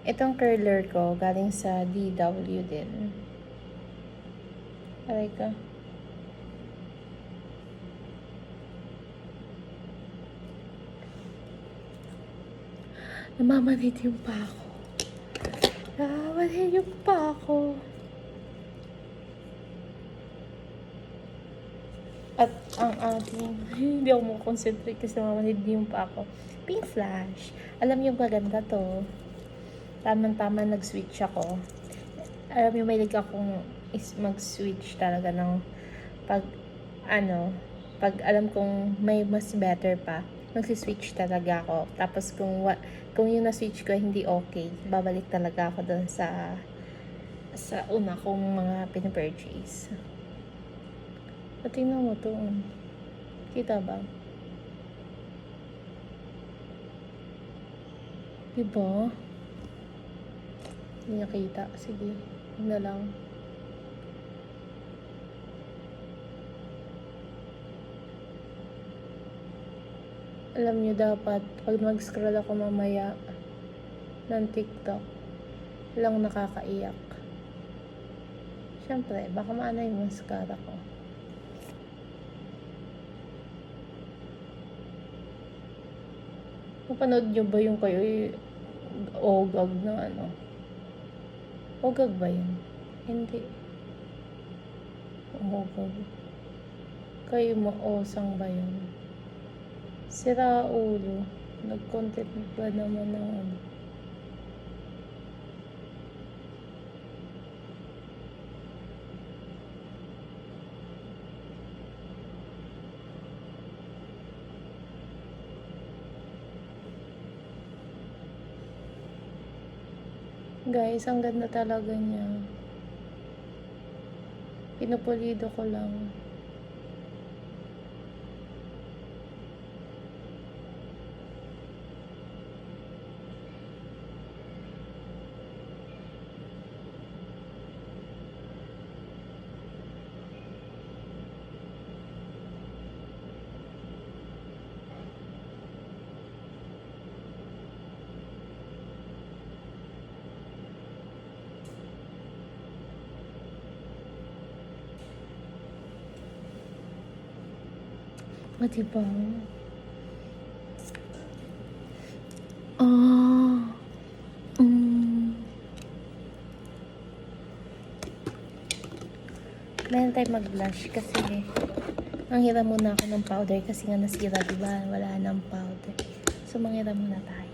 Itong curler ko, galing sa DW din. Aray ka. Namamanhid yung pa ako. Namamanhid yung pa ako. At ang ating, hindi ako makakonsentrate kasi namamanhid yung pa ako. Pink Flash. Alam niyo maganda to. Tamang-tama nag-switch ako. Alam niyo may akong mag-switch talaga ng pag alam kong may mas better pa, magsi-switch talaga ako. Tapos kung yung na-switch ko hindi okay, babalik talaga ako doon sa una kong mga pinapurchase. At tingnan mo to. Kita ba? Diba? Hindi nakita. Sige. Yun na lang. Alam nyo dapat, pag mag-scroll ako mamaya ng TikTok, lang nakakaiyak. Siyempre, baka maano yung mascara ko. Napanood nyo ba yung kayo ogag na ano? Ogag ba yun? Hindi. Ogag. Kayo maosang ba yun? Sira ulo. Nag-content ba naman ng ano? Guys, ang ganda talaga niya. Pinupulido ko lang. O, diba? Meron tayo mag-blush kasi manghiram muna ako ng powder kasi nga nasira, diba? Wala nang powder. So, manghiram muna tayo.